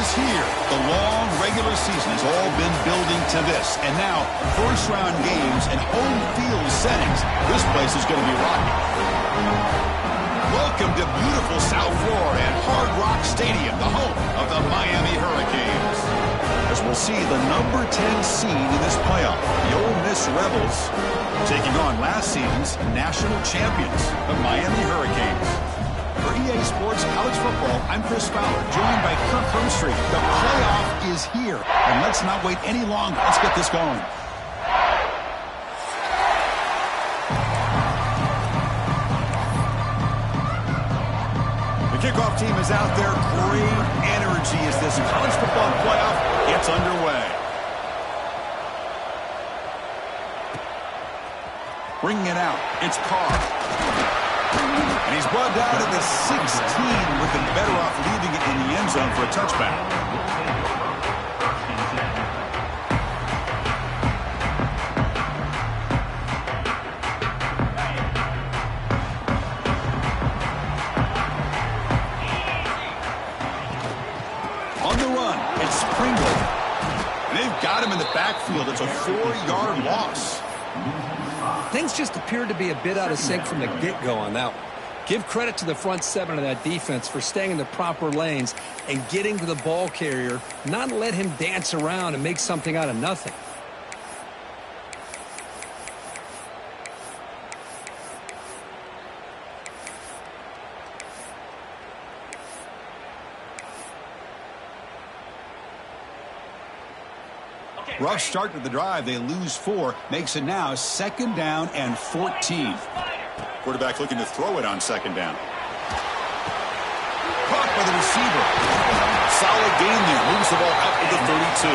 is here. The long regular season has all been building to this. And now, first-round games and home field settings. This place is going to be rocking. Welcome to beautiful South Florida and Hard Rock Stadium, the home of the Miami Hurricanes. As we'll see the number 10 seed in this playoff, the Ole Miss Rebels, taking on last season's national champions, the Miami Hurricanes. For EA Sports College Football, I'm Chris Fowler, joined by Kirk Hermstreet. The playoff is here, and let's not wait any longer. Let's get this going. The kickoff team is out there. Great energy as this college football playoff gets underway. Bringing it out, it's Carr. And he's brought down to the 16, looking better off leaving it in the end zone for a touchback. On the run, it's Pringle. And they've got him in the backfield. It's a 4-yard loss. Things just appeared to be a bit out of sync from the get-go on that one. Give credit to the front seven of that defense for staying in the proper lanes and getting to the ball carrier, not let him dance around and make something out of nothing. Rough start to the drive. They lose 4. Makes it now 2nd down and 14. Quarterback looking to throw it on 2nd down. Caught by the receiver. Solid gain there. Moves the ball up to the 32.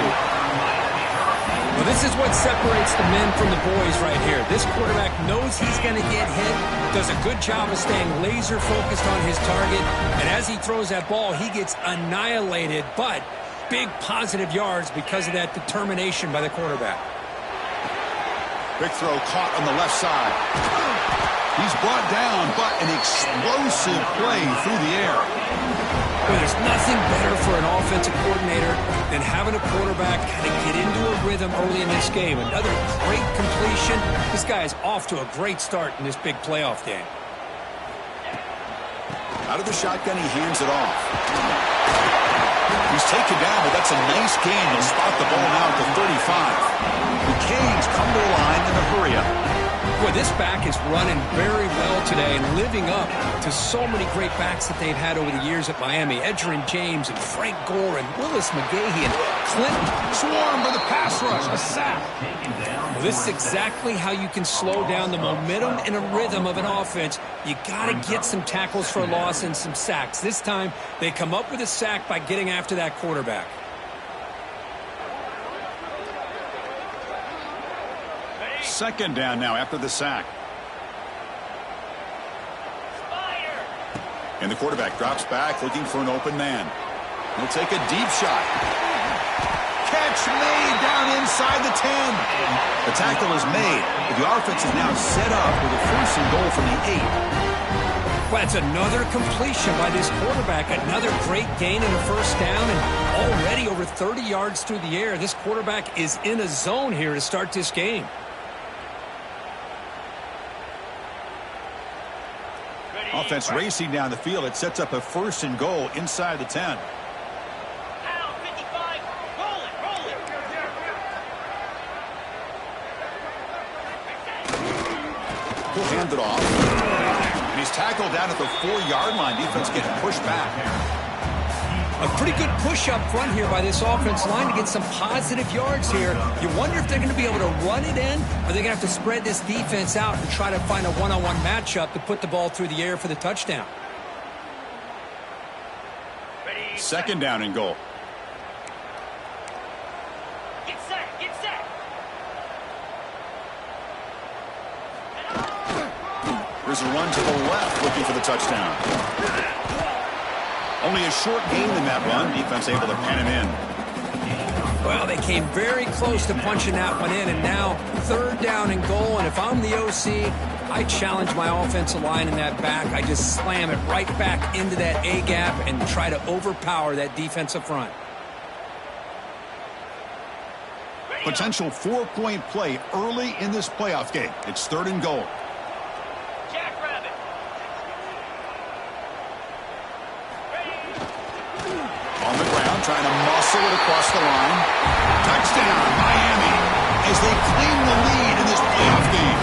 Well, this is what separates the men from the boys right here. This quarterback knows he's going to get hit, does a good job of staying laser focused on his target, and as he throws that ball, he gets annihilated, but big positive yards because of that determination by the quarterback. Big throw caught on the left side. He's brought down, but an explosive play through the air. Well, there's nothing better for an offensive coordinator than having a quarterback kind of get into a rhythm early in this game. Another great completion. This guy is off to a great start in this big playoff game. Out of the shotgun, he hands it off. He's taken down, but that's a nice gain. He'll spot the ball now at the 35. The Canes come to the line in a hurry-up. Boy, this back is running very well today and living up to so many great backs that they've had over the years at Miami. Edgerrin James and Frank Gore and Willis McGahee and Clinton. Swarmed by the pass rush. A sack. Well, this is exactly how you can slow down the momentum and a rhythm of an offense. You got to get some tackles for a loss and some sacks. This time, they come up with a sack by getting after that quarterback. Second down now after the sack. And the quarterback drops back looking for an open man. He'll take a deep shot. Catch made down inside the 10. The tackle is made, but the offense is now set up with a 1st and goal from the 8. Well, that's another completion by this quarterback. Another great gain and a 1st down, and already over 30 yards through the air. This quarterback is in a zone here to start this game. Offense racing down the field. It sets up a 1st and goal inside the 10. He'll hand it off. And he's tackled down at the 4-yard line. Defense getting pushed back. A pretty good push up front here by this offense line to get some positive yards here. You wonder if they're going to be able to run it in, or they're going to have to spread this defense out and try to find a one-on-one matchup to put the ball through the air for the touchdown. 2nd down and goal. Get set, get set. There's a run to the left looking for the touchdown. Only a short gain in that run. Defense able to pen him in. Well, they came very close to punching that one in, and now 3rd down and goal. And if I'm the OC, I challenge my offensive line in that back. I just slam it right back into that A-gap and try to overpower that defensive front. Potential 4-point play early in this playoff game. It's 3rd and goal. Jackrabbit. On the ground, trying to muscle it across the line. Touchdown, Miami, as they claim the lead in this playoff game.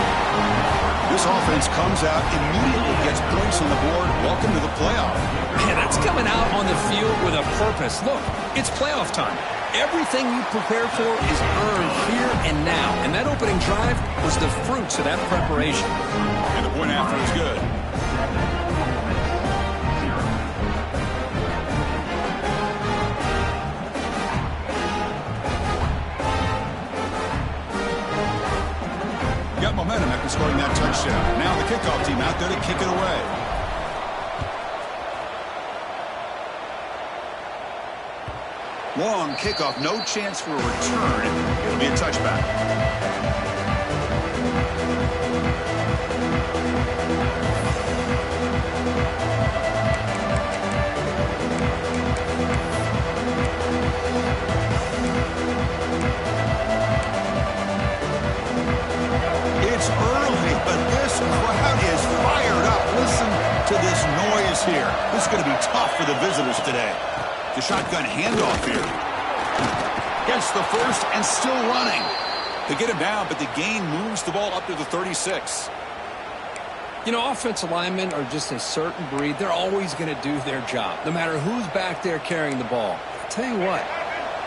This offense comes out, immediately gets points on the board. Welcome to the playoff. Man, that's coming out on the field with a purpose. Look, it's playoff time. Everything you prepare for is earned here and now. And that opening drive was the fruits of that preparation. And the point after is good. Got momentum after scoring that touchdown. Now the kickoff team out there to kick it away. Long kickoff, no chance for a return. It'll be a touchback. It's early, but this crowd is fired up. Listen to this noise here. This is going to be tough for the visitors today. The shotgun handoff here. Gets the first and still running. They get him down, but the gain moves the ball up to the 36. You know, offensive linemen are just a certain breed. They're always going to do their job, no matter who's back there carrying the ball. I'll tell you what,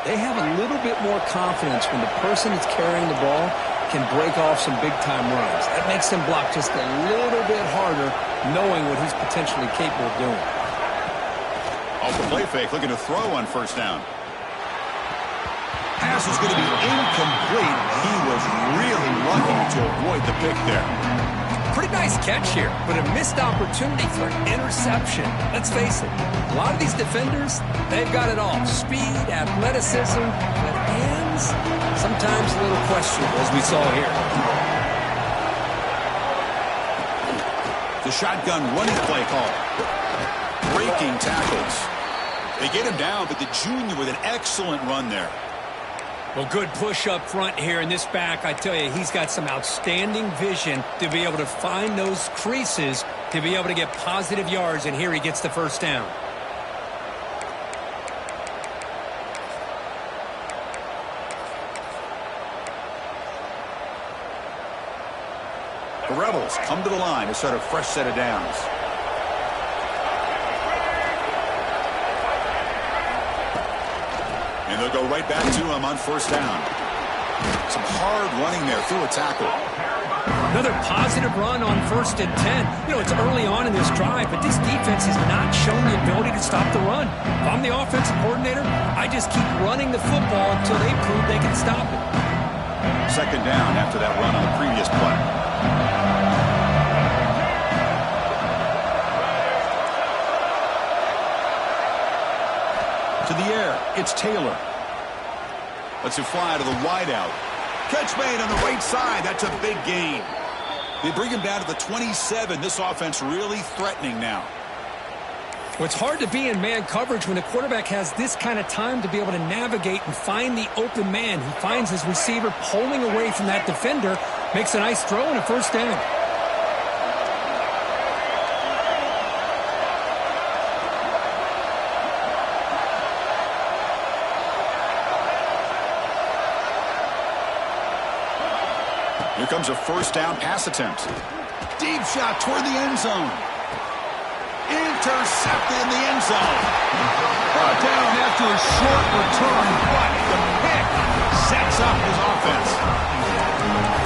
they have a little bit more confidence when the person that's carrying the ball can break off some big-time runs. That makes them block just a little bit harder, knowing what he's potentially capable of doing. Off the play fake, looking to throw on first down. Pass is going to be incomplete. He was really lucky to avoid the pick there. Pretty nice catch here, but a missed opportunity for an interception. Let's face it, a lot of these defenders, they've got it all. Speed, athleticism, but hands, sometimes a little questionable, as we saw here. The shotgun running play call. Breaking tackles. They get him down, but the junior with an excellent run there. Well, good push up front here in this back. I tell you, he's got some outstanding vision to be able to find those creases, to be able to get positive yards, and here he gets the first down. The Rebels come to the line to start a fresh set of downs. And they'll go right back to him on first down. Some hard running there through a tackle. Another positive run on 1st and 10. You know, it's early on in this drive, but this defense has not shown the ability to stop the run. If I'm the offensive coordinator, I just keep running the football until they prove they can stop it. 2nd down after that run on the previous play. To the air, it's Taylor. Lets it fly to the wideout. Catch made on the right side. That's a big gain. They bring him down to the 27. This offense really threatening now. Well, it's hard to be in man coverage when the quarterback has this kind of time to be able to navigate and find the open man. He finds his receiver pulling away from that defender, makes a nice throw and a first down. Here comes a first down pass attempt. Deep shot toward the end zone. Intercepted in the end zone. Brought down after a short return, but the pick sets up his offense.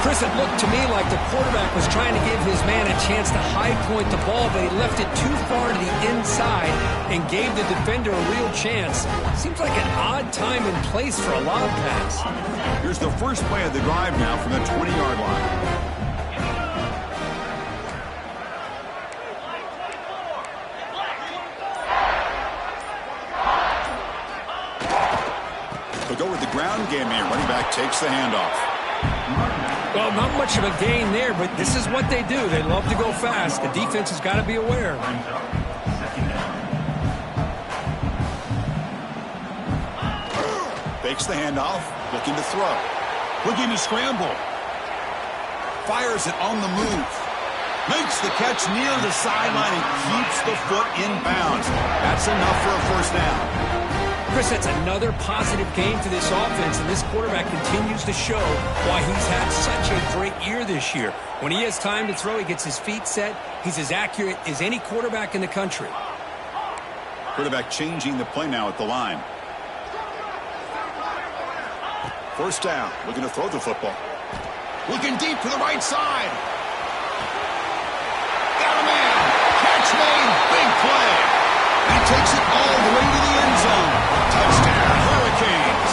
Chris, it looked to me like the quarterback was trying to give his man a chance to high point the ball, but he left it too far to the inside and gave the defender a real chance. Seems like an odd time and place for a lob pass. Here's the first play of the drive now from the 20-yard line. They'll go with the ground game here. Running back takes the handoff. Well, not much of a gain there, but this is what they do. They love to go fast. The defense has got to be aware. Fakes the handoff, looking to throw. Looking to scramble. Fires it on the move. Makes the catch near the sideline and keeps the foot in bounds. That's enough for a first down. Chris, that's another positive game for this offense, and this quarterback continues to show why he's had such a great year this year. When he has time to throw, he gets his feet set. He's as accurate as any quarterback in the country. Quarterback changing the play now at the line. First down, looking to throw the football. Looking deep to the right side. Got a man. Catch made. Big play. And he takes it all the way to the end zone. Touchdown, Hurricanes.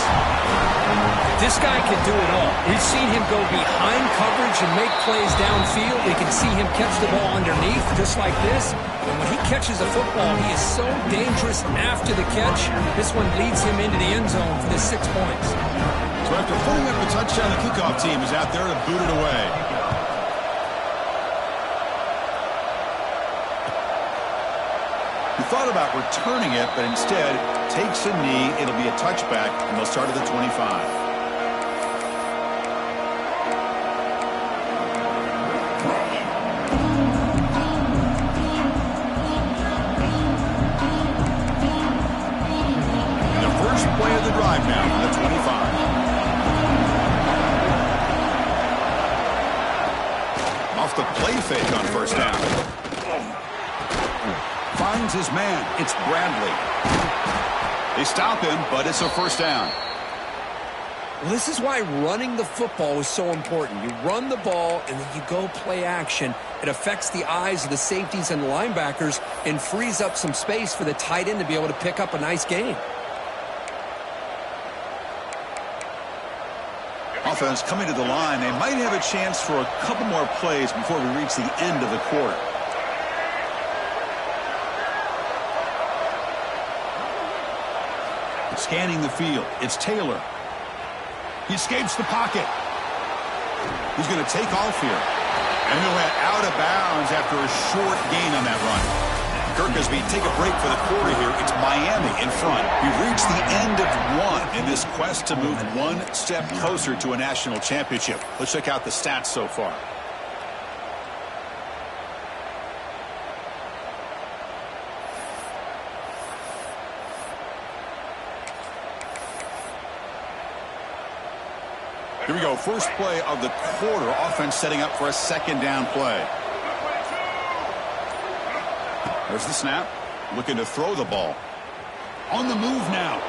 This guy can do it all. We've seen him go behind coverage and make plays downfield. We can see him catch the ball underneath, just like this. And when he catches a football, he is so dangerous after the catch. This one leads him into the end zone for the 6 points. So after putting up the touchdown, the kickoff team is out there to boot it away. He thought about returning it, but instead takes a knee. It'll be a touchback, and they'll start at the 25. And the first play of the drive now from the 25. Off the play fake on first down. Finds his man. It's Bradley. They stop him, but it's a first down. Well, this is why running the football is so important. You run the ball, and then you go play action. It affects the eyes of the safeties and the linebackers and frees up some space for the tight end to be able to pick up a nice gain. Offense coming to the line. They might have a chance for a couple more plays before we reach the end of the quarter. Scanning the field. It's Taylor. He escapes the pocket. He's going to take off here. And he'll head out of bounds after a short gain on that run. Kirk, as we take a break for the quarter here, it's Miami in front. We've reached the end of one in this quest to move one step closer to a national championship. Let's check out the stats so far. Here we go. First play of the quarter. Offense setting up for a second down play. There's the snap. Looking to throw the ball. On the move now.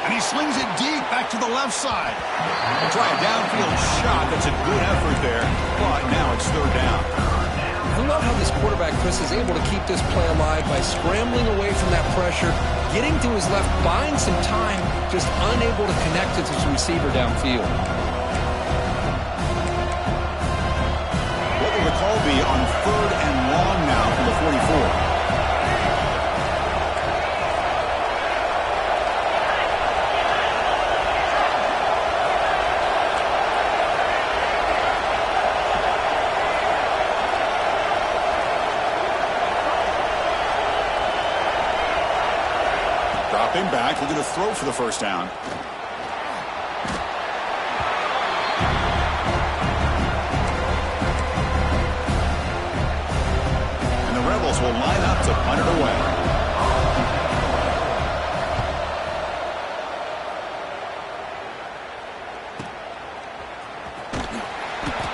And he slings it deep back to the left side. We'll try a downfield shot. That's a good effort there. But now it's third down. I love how this quarterback, Chris, is able to keep this play alive by scrambling away from that pressure, getting to his left, buying some time, just unable to connect it to his receiver downfield. The call be on third and long now from the 44. Dropping back, looking to throw for the first down. Will line up to punt it away.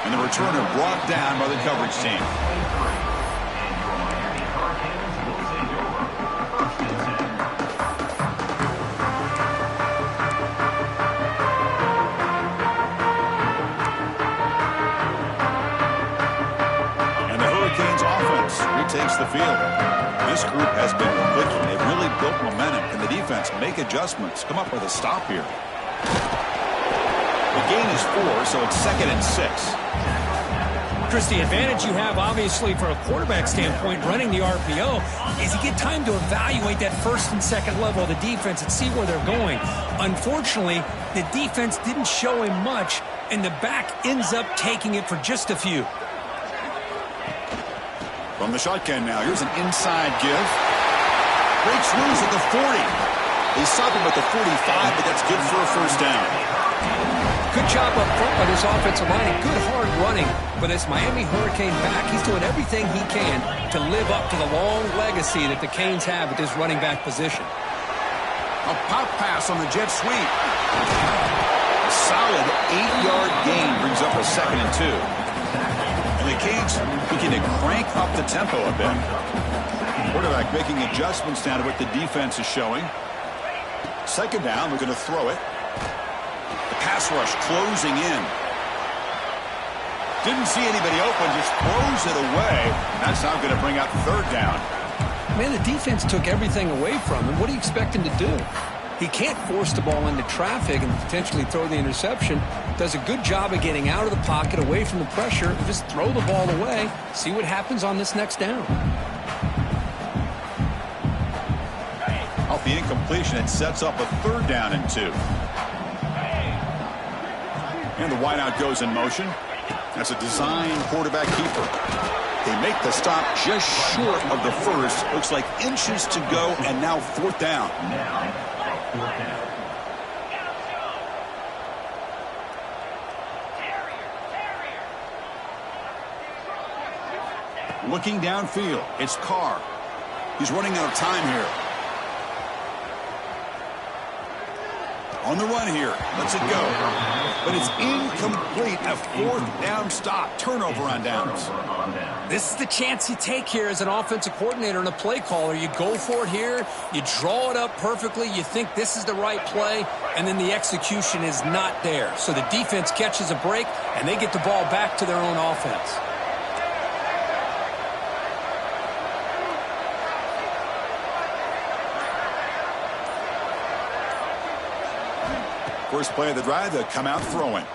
And the returner brought down by the coverage team. Takes the field. This group has been clicking. They've really built momentum. Can the defense make adjustments? Come up with a stop here. The gain is 4, so it's 2nd and 6. Chris, the advantage you have, obviously, from a quarterback standpoint, running the RPO, is you get time to evaluate that first and second level of the defense and see where they're going. Unfortunately, the defense didn't show him much, and the back ends up taking it for just a few. From the shotgun now, here's an inside give. Breaks loose at the 40. They stop him at the 45, but that's good for a first down. Good job up front by this offensive line and good hard running for this Miami Hurricane back. He's doing everything he can to live up to the long legacy that the Canes have at this running back position. A pop pass on the jet sweep. A solid 8-yard gain brings up a 2nd and 2. And the Canes begin to crank up the tempo a bit. Quarterback making adjustments now to what the defense is showing. 2nd down, we're going to throw it. The pass rush closing in. Didn't see anybody open, just throws it away. That's now going to bring up 3rd down. Man, the defense took everything away from him. What do you expect him to do? He can't force the ball into traffic and potentially throw the interception. Does a good job of getting out of the pocket, away from the pressure, and just throw the ball away. See what happens on this next down. Off the incompletion, it sets up a 3rd down and 2. And the wideout goes in motion. That's a design quarterback keeper. They make the stop just short of the first. Looks like inches to go, and now 4th down. Looking downfield, it's Carr. He's running out of time here. On the run here, lets it go. But it's incomplete. A 4th down stop. Turnover on downs. This is the chance you take here as an offensive coordinator and a play caller. You go for it here. You draw it up perfectly. You think this is the right play, and then the execution is not there. So the defense catches a break, and they get the ball back to their own offense. First play of the drive, they come out throwing.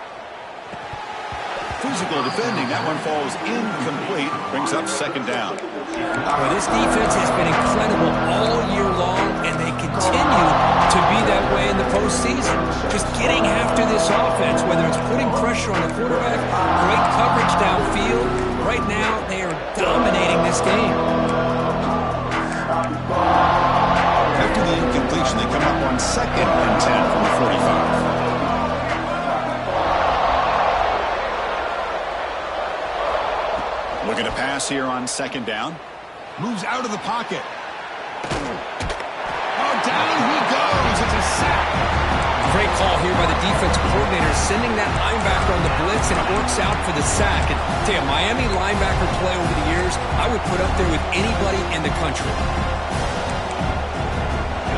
Physical defending. That one falls incomplete. Brings up 2nd down. Well, this defense has been incredible all year long, and they continue to be that way in the postseason. Just getting after this offense, whether it's putting pressure on the quarterback, great coverage downfield. Right now, they are dominating this game. After the incompletion, they come up on 2nd and 10 from the 45. Looking to pass here on 2nd down. Moves out of the pocket. Oh, down he goes. It's a sack. Great call here by the defensive coordinator, sending that linebacker on the blitz, and it works out for the sack. And tell you, Miami linebacker play over the years, I would put up there with anybody in the country.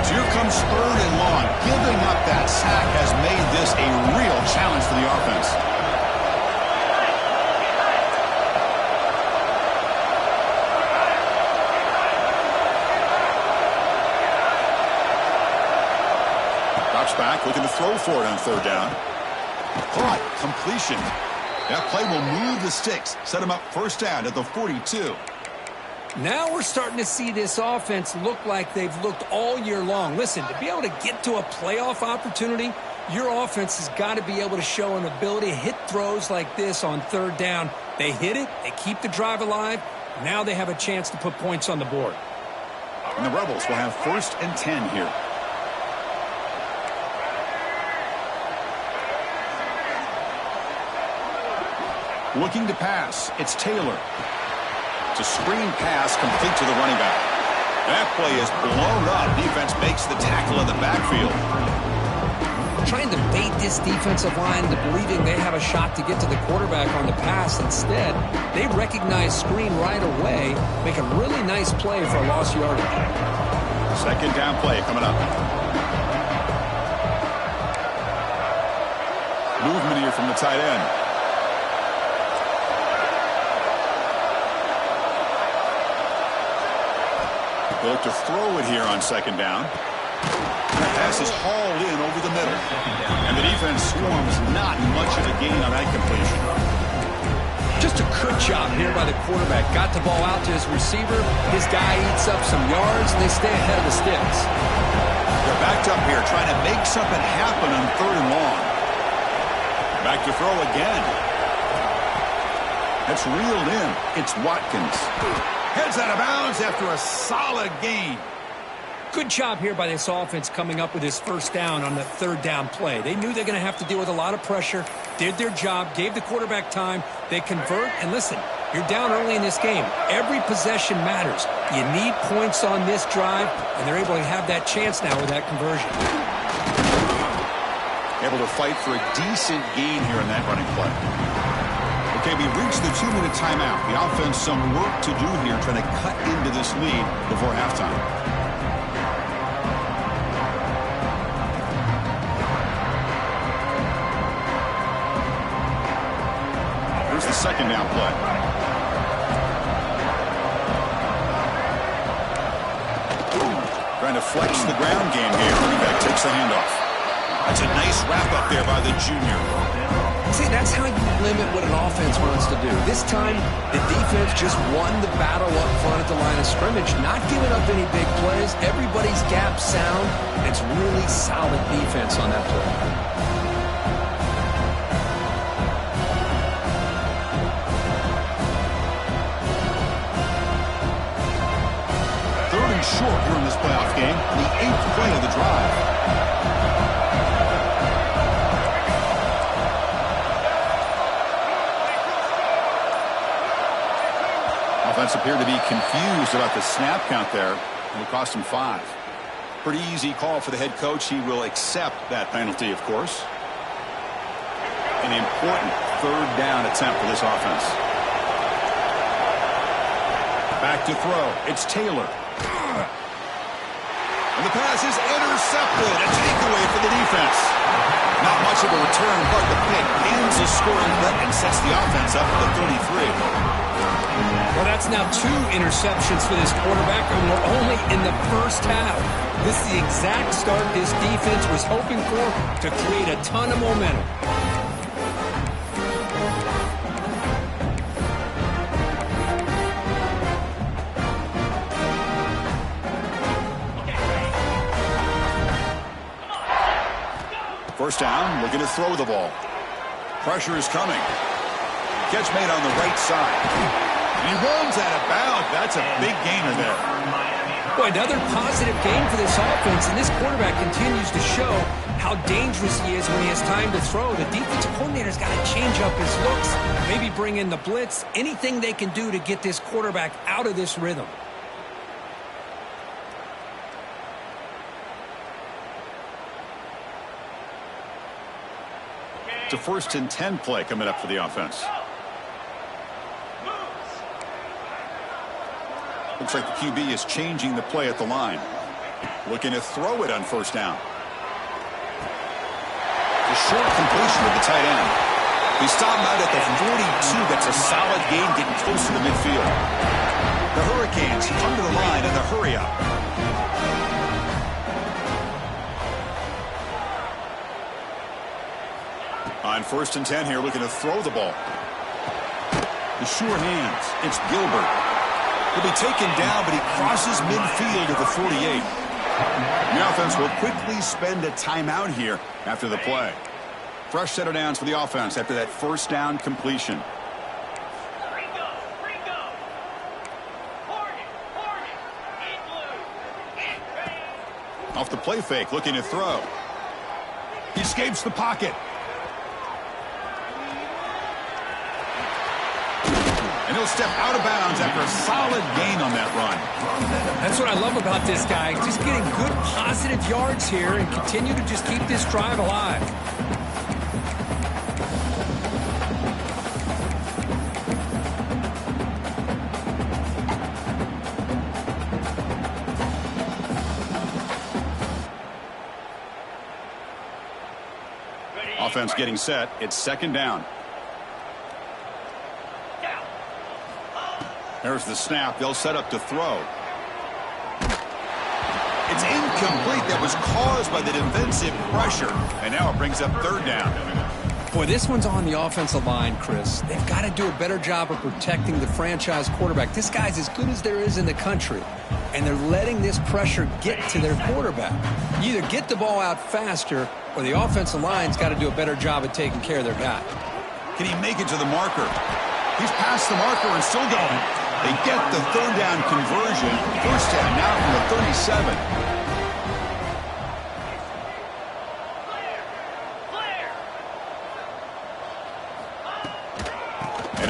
Here comes 3rd and long. Giving up that sack has made this a real challenge for the offense. Drops back, looking to throw for it on 3rd down. Caught, completion. That play will move the sticks. Set him up 1st down at the 42. Now we're starting to see this offense look like they've looked all year long. Listen, to be able to get to a playoff opportunity, your offense has got to be able to show an ability to hit throws like this on 3rd down. They hit it, they keep the drive alive. Now they have a chance to put points on the board. And the Rebels will have 1st and 10 here. Looking to pass, it's Taylor. It's a screen pass complete to the running back. That play is blown up. Defense makes the tackle in the backfield. Trying to bait this defensive line into believing they have a shot to get to the quarterback on the pass. Instead, they recognize screen right away, make a really nice play for a lost yardage. 2nd down play coming up. Movement here from the tight end. They look to throw it here on 2nd down. That pass is hauled in over the middle. And the defense swarms not much of a gain on that completion. Just a good job here by the quarterback. Got the ball out to his receiver. His guy eats up some yards, and they stay ahead of the sticks. They're backed up here trying to make something happen on 3rd and long. Back to throw again. That's reeled in. It's Watkins. Heads out of bounds after a solid gain. Good job here by this offense coming up with his first down on the third down play. They knew they're going to have to deal with a lot of pressure, did their job, gave the quarterback time. They convert, and listen, you're down early in this game. Every possession matters. You need points on this drive, and they're able to have that chance now with that conversion. Able to fight for a decent gain here in that running play. Okay, we reached the 2-minute timeout. The offense some work to do here trying to cut into this lead before halftime. Here's the second down play. Trying to flex the ground game here. Running back takes the handoff. That's a nice wrap-up there by the junior. See, that's how you limit what an offense wants to do. This time, the defense just won the battle up front at the line of scrimmage, not giving up any big plays. Everybody's gap sound. It's really solid defense on that play. Third and short here in this playoff game, the 8th play of the drive. Offense appeared to be confused about the snap count there. It will cost him 5. Pretty easy call for the head coach. He will accept that penalty, of course. An important third down attempt for this offense. Back to throw. It's Taylor. And the pass is intercepted. A takeaway for the defense. Not much of a return, but the pick ends the scoring threat and sets the offense up at the 33. Well, that's now 2 interceptions for this quarterback, and we're only in the first half. This is the exact start this defense was hoping for to create a ton of momentum. First down, looking to throw the ball. Pressure is coming. Catch made on the right side. He runs out of bounds. That's a big gainer there. Boy, another positive game for this offense, and this quarterback continues to show how dangerous he is when he has time to throw. The defensive coordinator's got to change up his looks, maybe bring in the blitz, anything they can do to get this quarterback out of this rhythm. It's a 1st and 10 play coming up for the offense. Looks like the QB is changing the play at the line. Looking to throw it on first down. The short completion of the tight end. He stopped out at the 42. That's a solid gain getting close to the midfield. The Hurricanes come to the line in the hurry up. On 1st and 10 here, looking to throw the ball. The sure hands. It's Gilbert. He'll be taken down, but he crosses midfield at the 48. The offense will quickly spend a timeout here after the play. Fresh set of downs for the offense after that first down completion. Off the play fake, looking to throw. He escapes the pocket. And he'll step out of bounds after a solid gain on that run. That's what I love about this guy. Just getting good, positive yards here and continue to just keep this drive alive. Offense getting set. It's 2nd down. There's the snap. They'll set up to throw. It's incomplete. That was caused by the defensive pressure. And now it brings up 3rd down. Boy, this one's on the offensive line, Chris. They've got to do a better job of protecting the franchise quarterback. This guy's as good as there is in the country. And they're letting this pressure get to their quarterback. You either get the ball out faster or the offensive line's got to do a better job of taking care of their guy. Can he make it to the marker? He's past the marker and still going. They get the 3rd down conversion. First down now from the 37.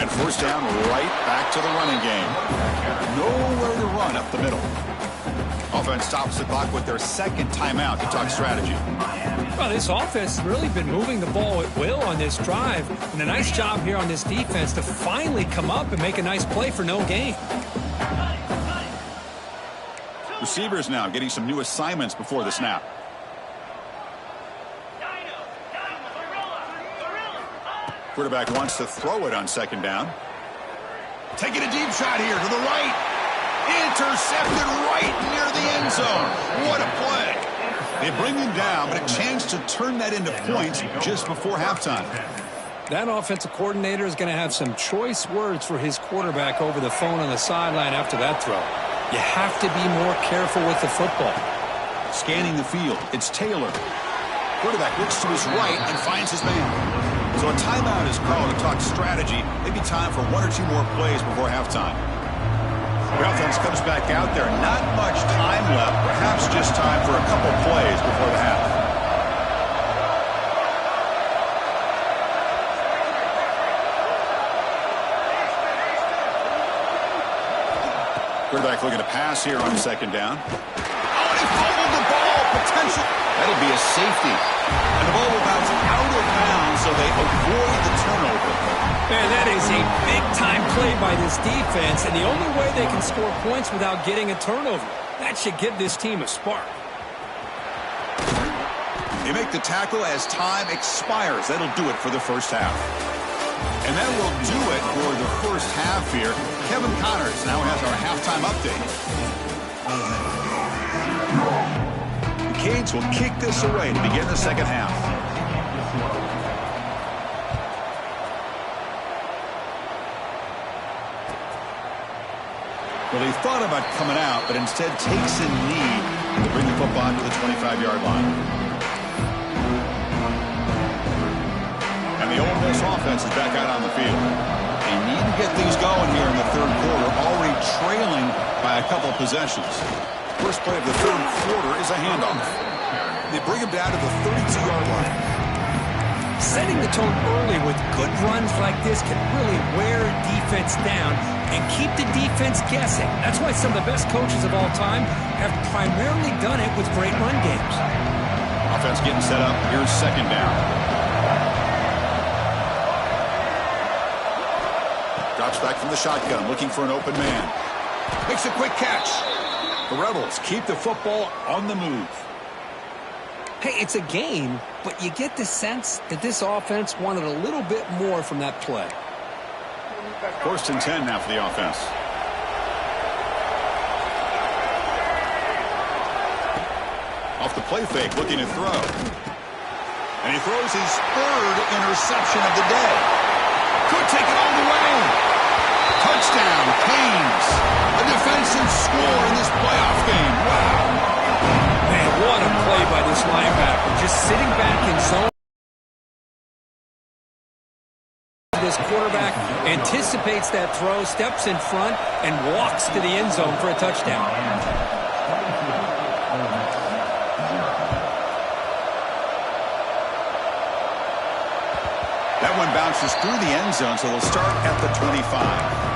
And first down, right back to the running game. Nowhere to run up the middle. Offense stops the clock with their second timeout to talk strategy. Well, this offense has really been moving the ball at will on this drive. And a nice job here on this defense to finally come up and make a nice play for no gain. Receivers now getting some new assignments before the snap. Quarterback wants to throw it on second down. Taking a deep shot here to the right. Intercepted right near the end zone. What a play. They bring him down, but a chance to turn that into points just before halftime. That offensive coordinator is going to have some choice words for his quarterback over the phone on the sideline after that throw. You have to be more careful with the football. Scanning the field, it's Taylor. Quarterback looks to his right and finds his man. So a timeout is called to talk strategy. Maybe time for one or two more plays before halftime. The offense comes back out there. Not much time left. Perhaps just time for a couple plays before the half. Quarterback looking to pass here on second down. Oh, and he fumbled the ball. Potential. That'll be a safety. And the ball will bounce out of bounds, so they avoid the turnover. Man, that is a big-time play by this defense, and the only way they can score points without getting a turnover. That should give this team a spark. They make the tackle as time expires. That'll do it for the first half. And that will do it for the first half here. Kevin Connors now has our halftime update. The Canes will kick this away to begin the second half. Well, he thought about coming out, but instead takes a knee to bring the football to the 25-yard line. And the Ole Miss offense is back out on the field. They need to get things going here in the third quarter, already trailing by a couple possessions. First play of the third quarter is a handoff. They bring him down to the 32-yard line. Setting the tone early with good runs like this can really wear a defense down and keep the defense guessing. That's why some of the best coaches of all time have primarily done it with great run games. Offense getting set up. Here's second down. Drops back from the shotgun, looking for an open man. Makes a quick catch. The Rebels keep the football on the move. Hey, it's a game, but you get the sense that this offense wanted a little bit more from that play. First and 10 now for the offense. Off the play fake, looking to throw. And he throws his third interception of the day. Could take it all the way. Touchdown, Canes. A defensive score in this playoff game. Wow. Man, what a play by this linebacker. Just sitting back in zone. This quarterback anticipates that throw, steps in front, and walks to the end zone for a touchdown. That one bounces through the end zone, so they'll start at the 25.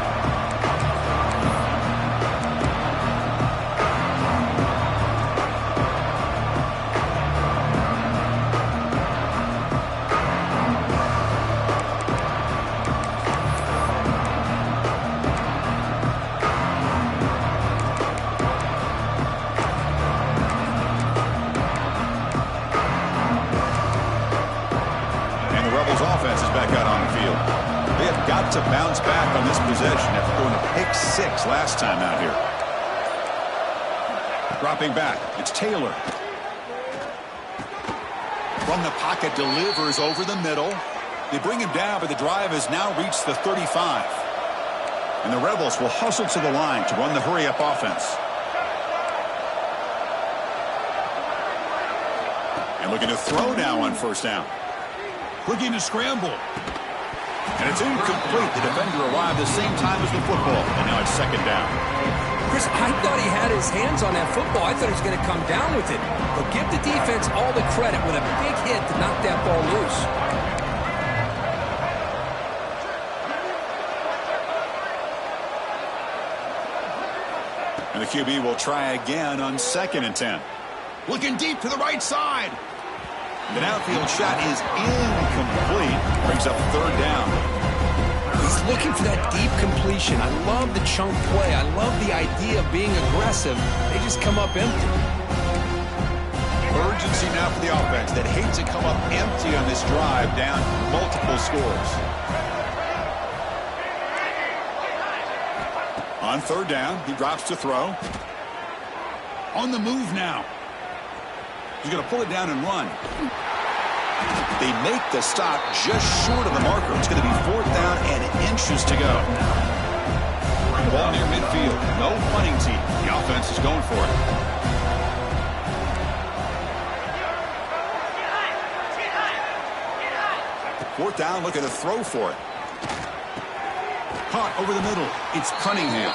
To bounce back on this possession after going to pick six last time out here. Dropping back, it's Taylor. From the pocket, delivers over the middle. They bring him down, but the drive has now reached the 35. And the Rebels will hustle to the line to run the hurry-up offense. And looking to throw now on first down. Looking to scramble. And it's incomplete. The defender arrived the same time as the football. And now it's second down. Chris, I thought he had his hands on that football. I thought he was going to come down with it. But give the defense all the credit with a big hit to knock that ball loose. QB will try again on 2nd and 10. Looking deep to the right side. The downfield shot is incomplete. Brings up 3rd down. He's looking for that deep completion. I love the chunk play. I love the idea of being aggressive. They just come up empty. Urgency now for the offense that hates to come up empty on this drive, down multiple scores. On 3rd down, he drops to throw. On the move now. He's going to pull it down and run. They make the stop just short of the marker. It's going to be 4th down and inches to go. Ball near midfield. No punting team. The offense is going for it. Fourth down, looking to throw for it. Caught over the middle. It's Cunningham.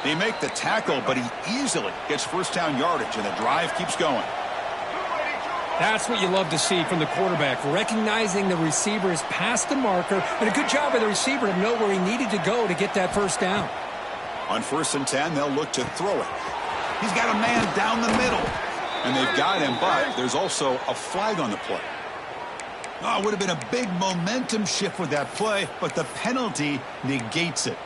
They make the tackle, but he easily gets 1st down yardage, and the drive keeps going. That's what you love to see from the quarterback, recognizing the receiver is past the marker, and a good job by the receiver to know where he needed to go to get that 1st down. On 1st and 10, they'll look to throw it. He's got a man down the middle, and they've got him, but there's also a flag on the play. Oh, it would have been a big momentum shift with that play, but the penalty negates it.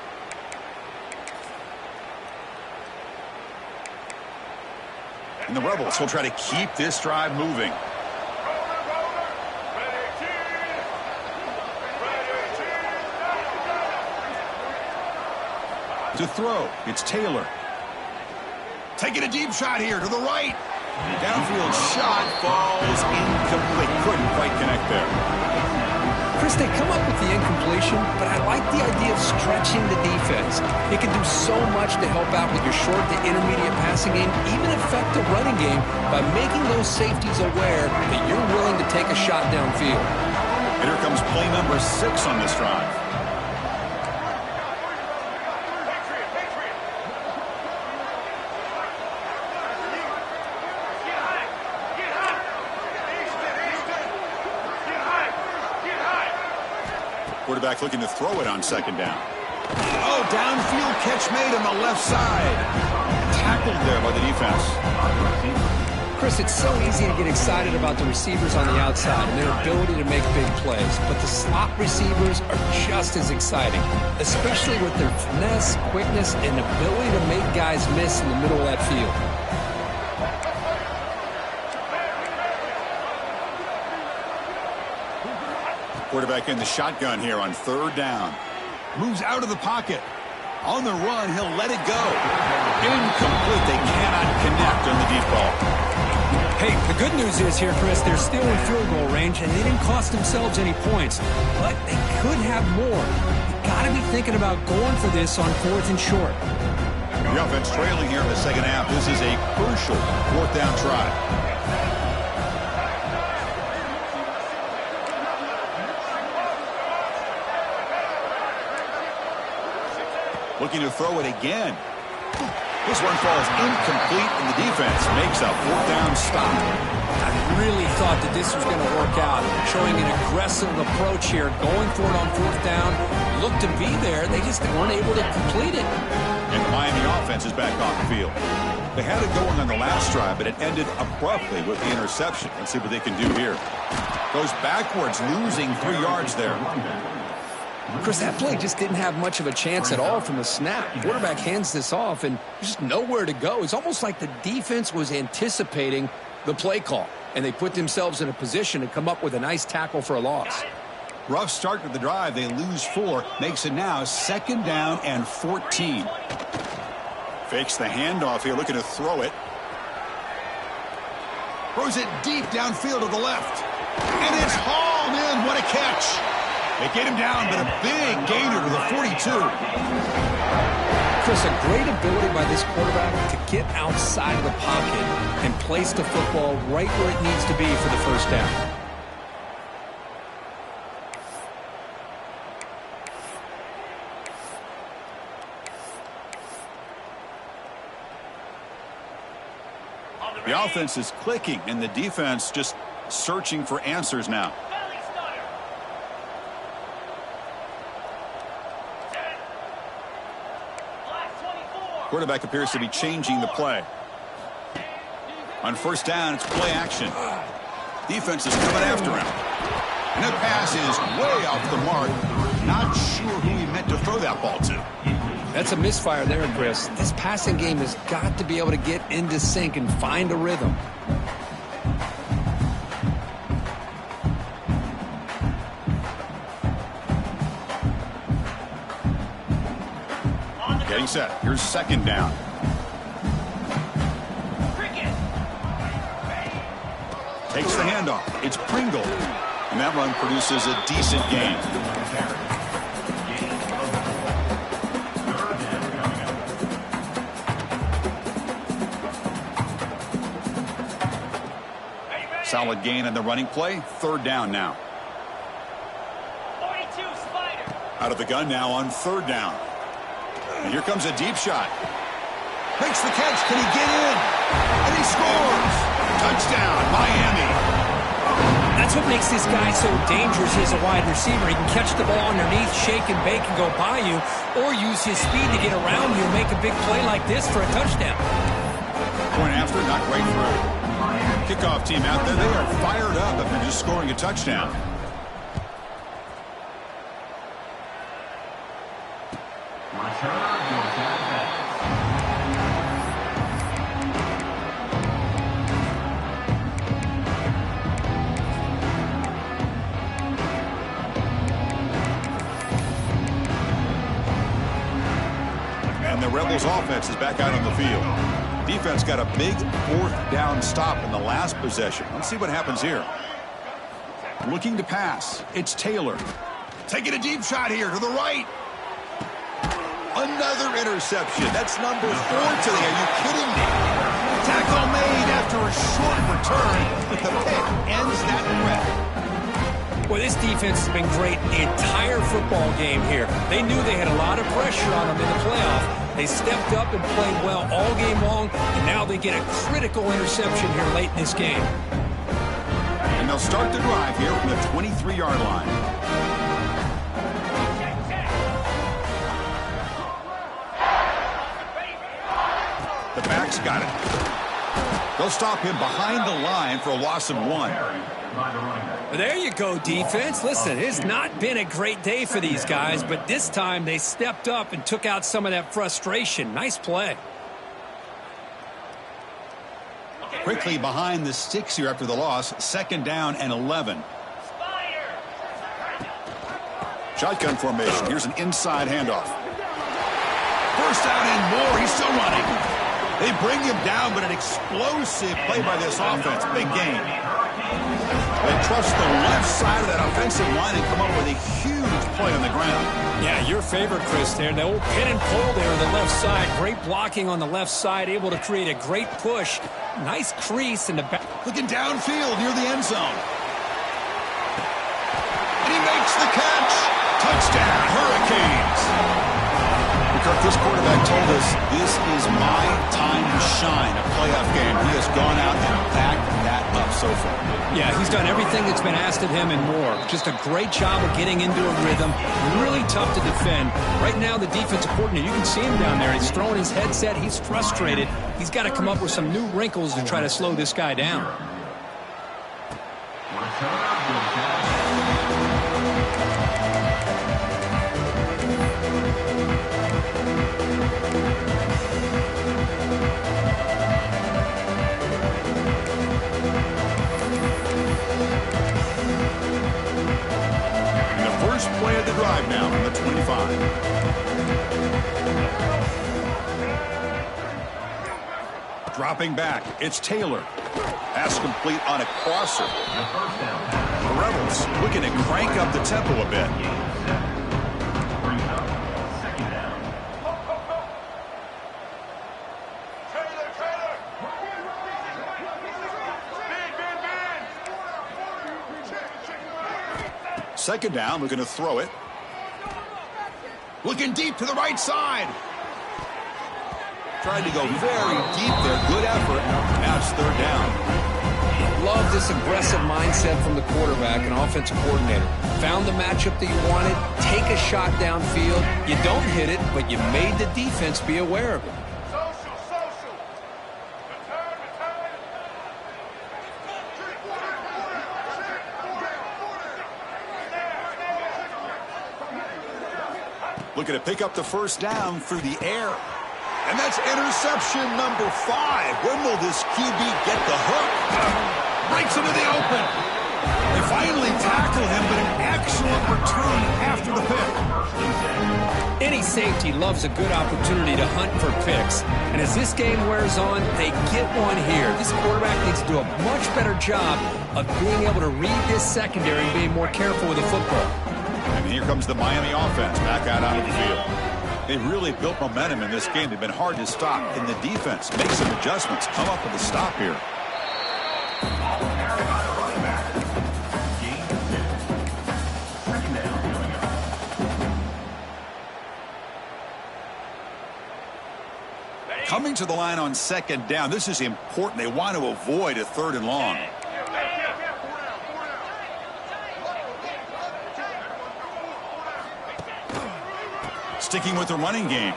And the Rebels will try to keep this drive moving. To throw, it's Taylor. Taking a deep shot here to the right. Downfield shot falls incomplete. Couldn't quite connect there. Chris, they come up with the incompletion, but I like the idea of stretching the defense. It can do so much to help out with your short to intermediate passing game, even affect the running game by making those safeties aware that you're willing to take a shot downfield. And here comes play number 6 on this drive. Quarterback looking to throw it on 2nd down. Oh, downfield catch made on the left side. Tackled there by the defense. Chris, it's so easy to get excited about the receivers on the outside and their ability to make big plays, but the slot receivers are just as exciting, especially with their finesse, quickness, and ability to make guys miss in the middle of that field. Quarterback in the shotgun here on 3rd down. Moves out of the pocket. On the run, he'll let it go. Incomplete. They cannot connect on the deep ball. Hey, the good news is here, Chris, they're still in field goal range, and they didn't cost themselves any points. But they could have more. You got to be thinking about going for this on 4th and short. The offense trailing here in the 2nd half. This is a crucial 4th down try. Looking to throw it again. This one falls incomplete, and the defense makes a 4th down stop. I really thought that this was going to work out, showing an aggressive approach here, going for it on 4th down. Looked to be there. They just weren't able to complete it. And the Miami offense is back on the field. They had it going on the last drive, but it ended abruptly with the interception. Let's see what they can do here. Goes backwards, losing 3 yards there. Chris, that play just didn't have much of a chance at all from the snap. Quarterback hands this off, and there's just nowhere to go. It's almost like the defense was anticipating the play call, and they put themselves in a position to come up with a nice tackle for a loss. Rough start to the drive. They lose 4. Makes it now 2nd down and 14. Fakes the handoff here, looking to throw it. Throws it deep downfield to the left. And it's hauled in. What a catch. They get him down, but a big gainer to the 42. Chris, a great ability by this quarterback to get outside of the pocket and place the football right where it needs to be for the 1st down. The offense is clicking, and the defense just searching for answers now. Quarterback appears to be changing the play. On first down, it's play action. Defense is coming after him. And that pass is way off the mark. Not sure who he meant to throw that ball to. That's a misfire there, Chris. This passing game has got to be able to get into sync and find a rhythm. Getting set. Here's second down. Takes the handoff. It's Pringle. And that run produces a decent gain. Solid gain on the running play. Third down now. 42 Spider. Out of the gun now on third down. And here comes a deep shot. Makes the catch. Can he get in? And he scores. Touchdown, Miami. That's what makes this guy so dangerous as a wide receiver. He can catch the ball underneath, shake and bake and go by you, or use his speed to get around you and make a big play like this for a touchdown. Point after, not right through. Kickoff team out there, they are fired up after just scoring a touchdown. And the Rebels offense is back out on the field. Defense got a big fourth down stop in the last possession. Let's see what happens here. Looking to pass. It's Taylor. Taking a deep shot here to the right. Another interception. That's number 4 today. Are you kidding me? Tackle made after a short return, but the pick ends that threat. Well, this defense has been great the entire football game here. They knew they had a lot of pressure on them in the playoff. They stepped up and played well all game long, and now they get a critical interception here late in this game. And they'll start the drive here from the 23-yard line. The back's got it. They'll stop him behind the line for a loss of 1. There you go, defense. Listen, it's not been a great day for these guys, but this time they stepped up and took out some of that frustration. Nice play. Quickly behind the sticks here after the loss. Second down and 11. Shotgun formation. Here's an inside handoff. First down and more. He's still running. They bring him down, but an explosive play by this offense. Big gain. They trust the left side of that offensive line and come up with a huge play on the ground. Yeah, your favorite, Chris, there. The old pin and pull there on the left side. Great blocking on the left side, able to create a great push. Nice crease in the back. Looking downfield near the end zone. And he makes the catch. Touchdown, Hurricanes. Kirk, this quarterback told us this is my time to shine, a playoff game. He has gone out and backed that up so far. Yeah, he's done everything that's been asked of him and more. Just a great job of getting into a rhythm. Really tough to defend. Right now, the defensive coordinator, you can see him down there. He's throwing his headset. He's frustrated. He's got to come up with some new wrinkles to try to slow this guy down. First play of the drive now from the 25. Dropping back, it's Taylor. Pass complete on a crosser. The Rebels looking to crank up the tempo a bit. Second down, looking to throw it. Looking deep to the right side. Tried to go very deep there. Good effort. Now it's third down. Love this aggressive mindset from the quarterback and offensive coordinator. Found the matchup that you wanted. Take a shot downfield. You don't hit it, but you made the defense be aware of it. Looking to pick up the first down through the air. And that's interception number 5. When will this QB get the hook? Breaks into the open. They finally tackle him, but an excellent return after the pick. Any safety loves a good opportunity to hunt for picks. And as this game wears on, they get one here. This quarterback needs to do a much better job of being able to read this secondary and being more careful with the football. And here comes the Miami offense back out onto the field. They've really built momentum in this game. They've been hard to stop. And the defense makes some adjustments. Come up with a stop here. Coming to the line on second down. This is important. They want to avoid a 3rd and long. Sticking with the running game.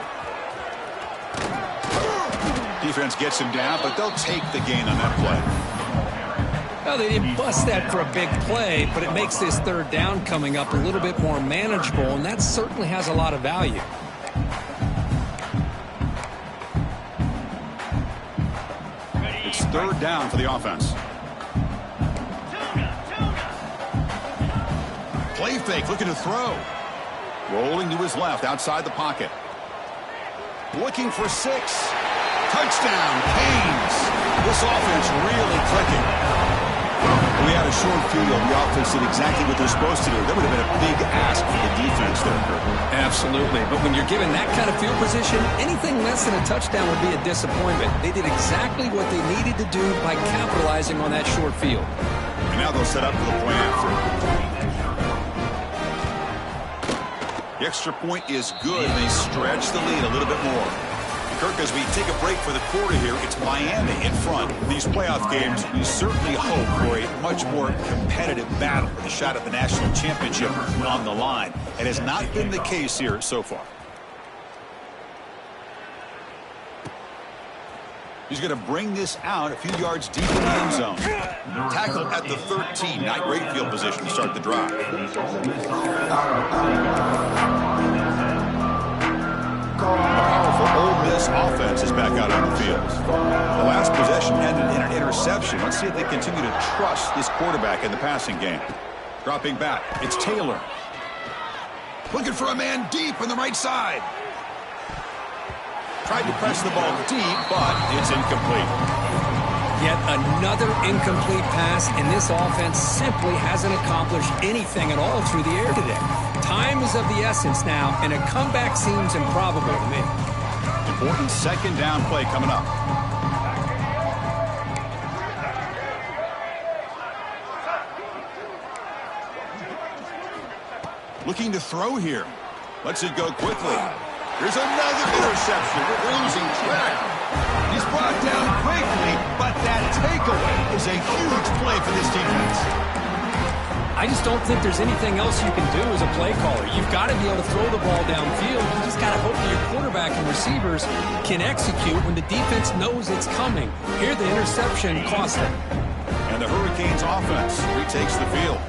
Defense gets him down, but they'll take the gain on that play. Well, they didn't bust that for a big play, but it makes this 3rd down coming up a little bit more manageable, and that certainly has a lot of value. It's 3rd down for the offense. Play fake, looking to throw. Rolling to his left, outside the pocket. Looking for 6. Touchdown, Canes. This offense really clicking. We had a short field. The offense did exactly what they're supposed to do. That would have been a big ask for the defense there, Kurt. Absolutely. But when you're given that kind of field position, anything less than a touchdown would be a disappointment. They did exactly what they needed to do by capitalizing on that short field. And now they'll set up for the point after. The extra point is good, and they stretch the lead a little bit more. Kirk, as we take a break for the quarter here, it's Miami in front. These playoff games, we certainly hope for a much more competitive battle with a shot at the national championship on the line. It has not been the case here so far. He's going to bring this out a few yards deep in the end zone. Tackle at the 13. Not great field position to start the drive. Powerful Ole Miss offense is back out on the field. The last possession ended in an interception. Let's see if they continue to trust this quarterback in the passing game. Dropping back, it's Taylor. Looking for a man deep on the right side. Tried to press the ball deep, but it's incomplete. Yet another incomplete pass, and this offense simply hasn't accomplished anything at all through the air today. Time is of the essence now, and a comeback seems improbable to me. Important 2nd down play coming up. Looking to throw here. Lets it go quickly. There's another interception. We're losing track. He's brought down quickly, but that takeaway is a huge play for this defense. I just don't think there's anything else you can do as a play caller. You've got to be able to throw the ball downfield. You just got to hope that your quarterback and receivers can execute when the defense knows it's coming. Here, the interception cost them. And the Hurricanes offense retakes the field.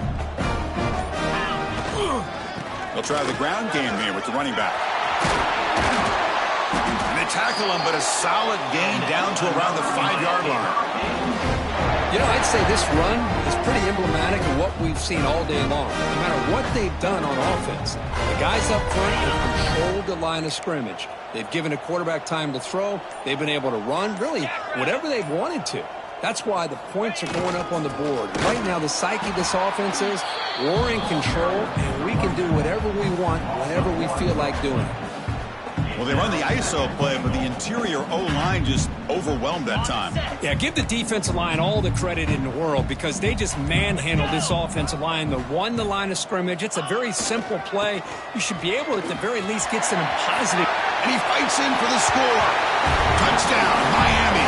They'll try the ground game here with the running back. And they tackle him, but a solid gain down to around the 5-yard line. You know, I'd say this run is pretty emblematic of what we've seen all day long. No matter what they've done on offense, the guys up front have controlled the line of scrimmage. They've given a quarterback time to throw. They've been able to run, really, whatever they've wanted to. That's why the points are going up on the board. Right now, the psyche of this offense is we're in control, and we can do whatever we want, whenever we feel like doing it. Well, they run the ISO play, but the interior O-line just overwhelmed that time. Yeah, give the defensive line all the credit in the world because they just manhandled this offensive line. They won the line of scrimmage. It's a very simple play. You should be able to, at the very least, get some positive. And he fights in for the score. Touchdown, Miami.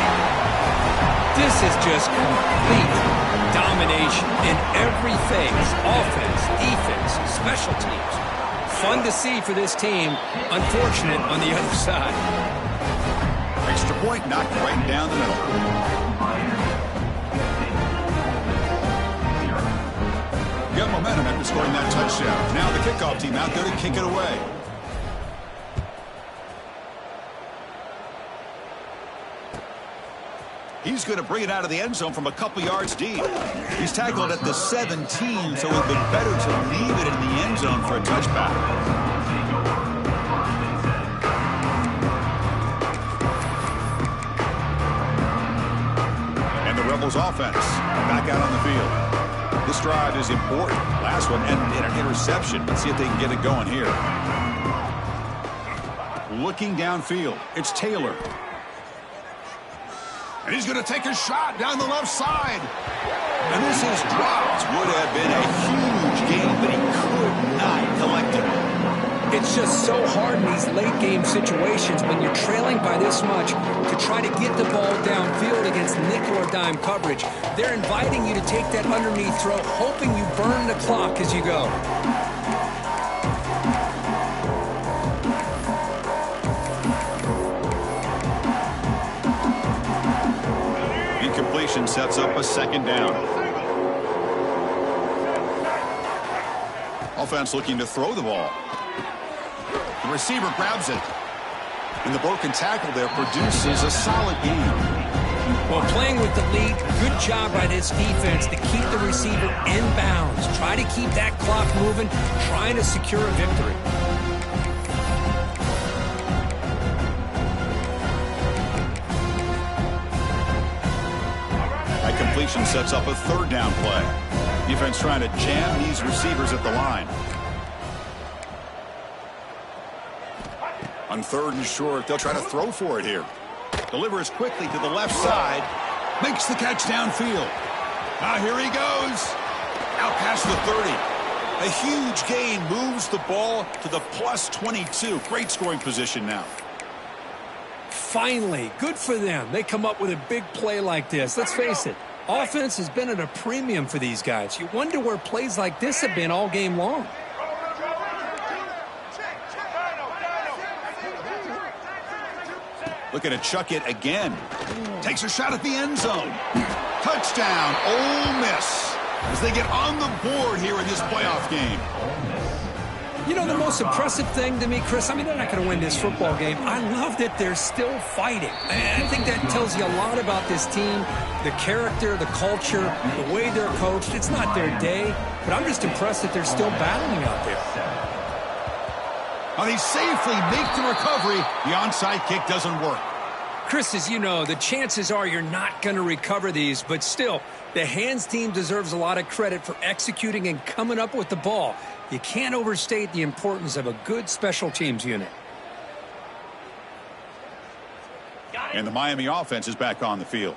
This is just complete domination in every phase. Offense, defense, special teams. Fun to see for this team. Unfortunate on the other side. Extra point knocked right down the middle. Got momentum after scoring that touchdown. Now the kickoff team out there to kick it away. He's going to bring it out of the end zone from a couple yards deep. He's tackled at the 17, so it would be better to leave it in the end zone for a touchback. And the Rebels offense back out on the field. This drive is important. Last one ended in an interception. Let's see if they can get it going here. Looking downfield, it's Taylor. And he's going to take a shot down the left side. And this is dropped. Would have been a huge game, but he could not collect it. It's just so hard in these late-game situations when you're trailing by this much to try to get the ball downfield against nickel or dime coverage. They're inviting you to take that underneath throw, hoping you burn the clock as you go. Incompletion sets up a second down. Offense looking to throw the ball. The receiver grabs it. And the broken tackle there produces a solid game. Well, playing with the lead, good job by this defense to keep the receiver in bounds. Try to keep that clock moving, trying to secure a victory. That completion sets up a third down play. Defense trying to jam these receivers at the line. On third and short, they'll try to throw for it here. Delivers quickly to the left side. Makes the catch downfield. Now here he goes. Out past the 30. A huge gain moves the ball to the plus 22. Great scoring position now. Finally, good for them. They come up with a big play like this. Let's face it, offense has been at a premium for these guys. You wonder where plays like this have been all game long. Looking to chuck it again. Takes a shot at the end zone. Touchdown, Ole Miss, as they get on the board here in this playoff game. You know, the most impressive thing to me, Chris, I mean, they're not going to win this football game. I love that they're still fighting. I think that tells you a lot about this team, the character, the culture, the way they're coached. It's not their day, but I'm just impressed that they're still battling out there. Now they safely make the recovery. The onside kick doesn't work. Chris, as you know, the chances are you're not going to recover these, but still, the hands team deserves a lot of credit for executing and coming up with the ball. You can't overstate the importance of a good special teams unit. And the Miami offense is back on the field.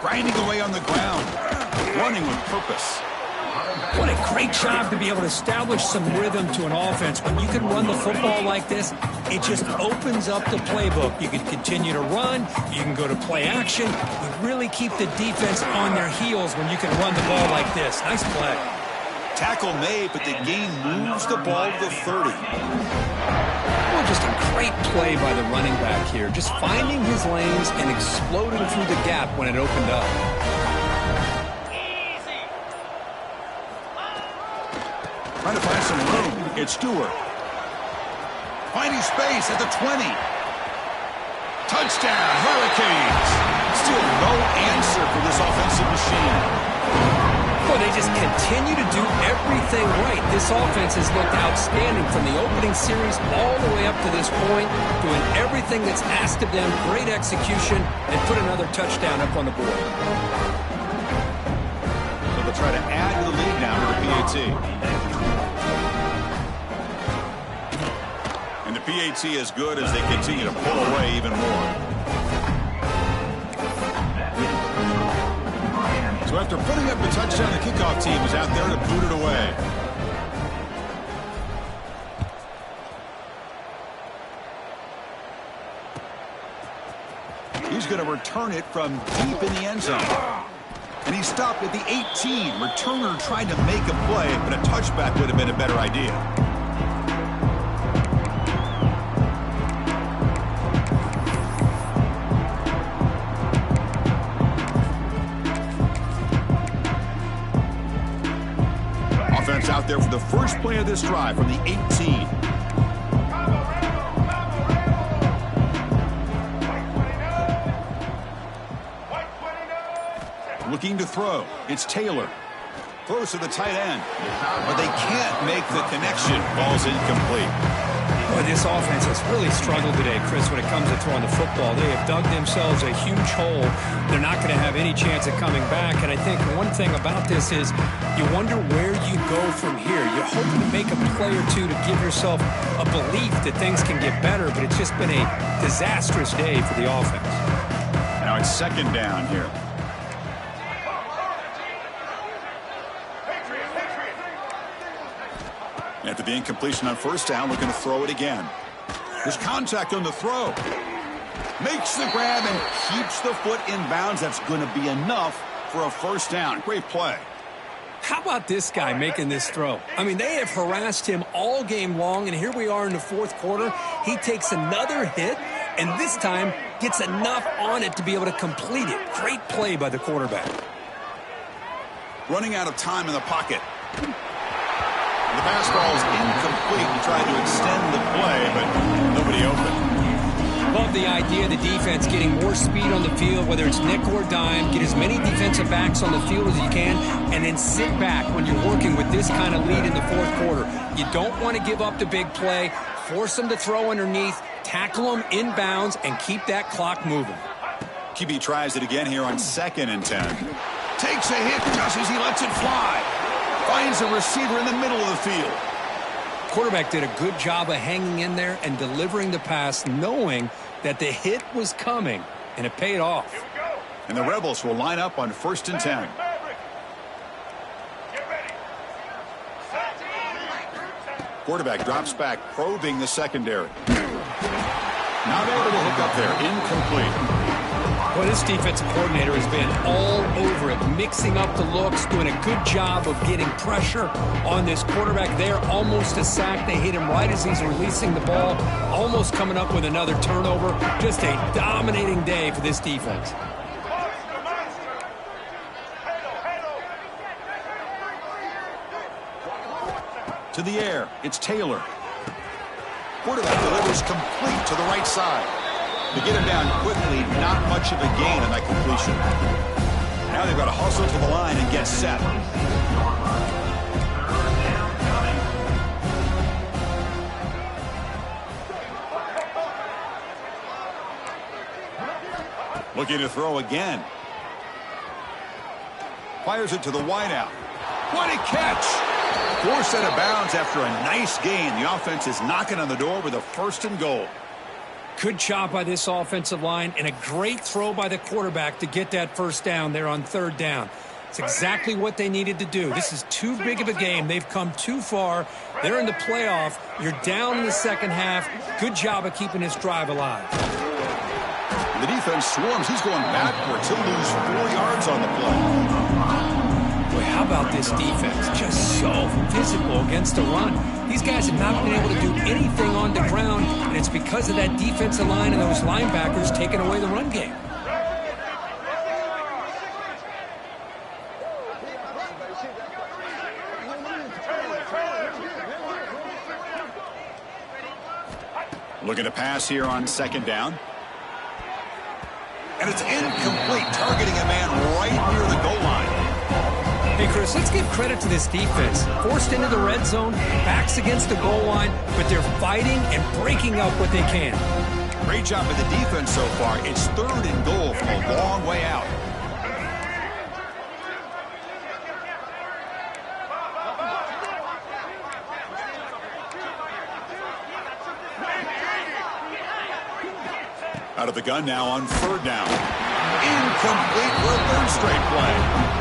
Grinding away on the ground. Running with purpose. What a great job to be able to establish some rhythm to an offense. When you can run the football like this, it just opens up the playbook. You can continue to run. You can go to play action. You really keep the defense on their heels when you can run the ball like this. Nice play. Tackle made, but the gain moves the ball to the 30. Well, just a great play by the running back here. Just finding his lanes and exploding through the gap when it opened up. Trying to find some room. It's Stewart. Finding space at the 20. Touchdown, Hurricanes. Still no answer for this offensive machine. Well, they just continue to do everything right. This offense has looked outstanding from the opening series all the way up to this point, doing everything that's asked of them, great execution, and put another touchdown up on the board. So they'll try to add to the lead now with the PAT. And the PAT is good as they continue to pull away even more. So after putting up the touchdown, the kickoff team is out there to boot it away. He's going to return it from deep in the end zone. And he stopped at the 18. Returner tried to make a play, but a touchback would have been a better idea. Offense out there for the first play of this drive from the 18. Looking to throw. It's Taylor. Throws to the tight end. But they can't make the connection. Ball's incomplete. Boy, this offense has really struggled today, Chris, when it comes to throwing the football. They have dug themselves a huge hole. They're not going to have any chance of coming back. And I think one thing about this is you wonder where you go from here. You're hoping to make a play or two to give yourself a belief that things can get better, but it's just been a disastrous day for the offense. Now it's second down here. After the incompletion on first down, looking to throw it again. There's contact on the throw. Makes the grab and keeps the foot in bounds. That's going to be enough for a first down. Great play. How about this guy making this throw? I mean, they have harassed him all game long, and here we are in the fourth quarter. He takes another hit, and this time gets enough on it to be able to complete it. Great play by the quarterback. Running out of time in the pocket. The pass ball is incomplete. He tried to extend the play, but nobody open. Love the idea of the defense getting more speed on the field, whether it's nickel or dime. Get as many defensive backs on the field as you can, and then sit back when you're working with this kind of lead in the fourth quarter. You don't want to give up the big play. Force them to throw underneath, tackle them in bounds, and keep that clock moving. QB tries it again here on 2nd and 10. Takes a hit just as he lets it fly. Finds a receiver in the middle of the field. Quarterback did a good job of hanging in there and delivering the pass, knowing that the hit was coming, and it paid off. And the Rebels will line up on 1st and 10. Quarterback drops back, probing the secondary. Not able to hook up there. Incomplete. Well, this defensive coordinator has been all over it, mixing up the looks, doing a good job of getting pressure on this quarterback there. Almost a sack. They hit him right as he's releasing the ball, almost coming up with another turnover. Just a dominating day for this defense. To the air, it's Taylor. Quarterback delivers complete to the right side. To get him down quickly, not much of a gain on that completion. Now they've got to hustle to the line and get set. Looking to throw again. Fires it to the wideout. What a catch! Forced out of bounds after a nice gain. The offense is knocking on the door with a 1st and goal. Good job by this offensive line and a great throw by the quarterback to get that first down there on 3rd down. It's exactly what they needed to do. This is too big of a game. They've come too far. They're in the playoff. You're down in the second half. Good job of keeping this drive alive. The defense swarms. He's going backwards. He'll lose 4 yards on the play. Boy, how about this defense? Just so physical against the run. These guys have not been able to do anything on the ground, and it's because of that defensive line and those linebackers taking away the run game. Looking to pass here on 2nd down. And it's incomplete, targeting a man right near the goal line. Hey, Chris, let's give credit to this defense. Forced into the red zone, backs against the goal line, but they're fighting and breaking up what they can. Great job by the defense so far. It's 3rd and goal from a long way out. Out of the gun now on 3rd down. Incomplete for a 3rd straight play.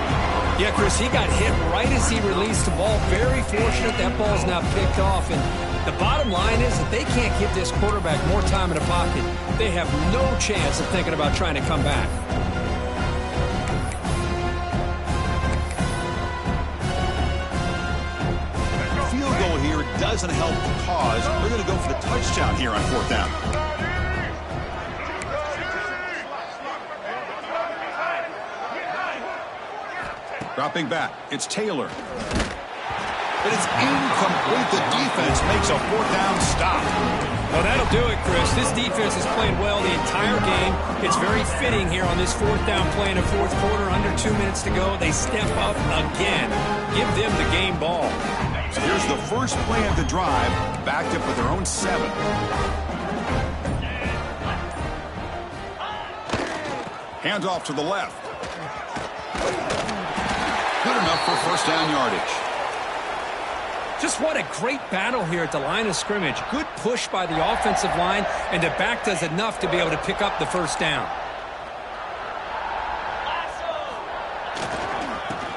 Yeah, Chris, he got hit right as he released the ball. Very fortunate that ball's now picked off. And the bottom line is that they can't give this quarterback more time in the pocket. They have no chance of thinking about trying to come back. Field goal here doesn't help the cause. They're going to go for the touchdown here on 4th down. Dropping back, it's Taylor. But it's incomplete. The defense makes a 4th down stop. Well, that'll do it, Chris. This defense is playing well the entire game. It's very fitting here on this fourth down play in the fourth quarter. Under 2 minutes to go. They step up again. Give them the game ball. So here's the first play of the drive, backed up with their own 7. Handoff to the left. Good enough for first down yardage. Just what a great battle here at the line of scrimmage. Good push by the offensive line, and the back does enough to be able to pick up the first down.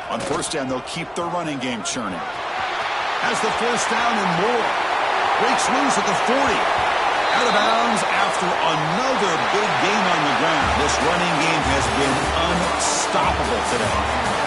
On first down, they'll keep their running game churning. Has the first down and more. Breaks loose at the 40. Out of bounds after another big game on the ground. This running game has been unstoppable today.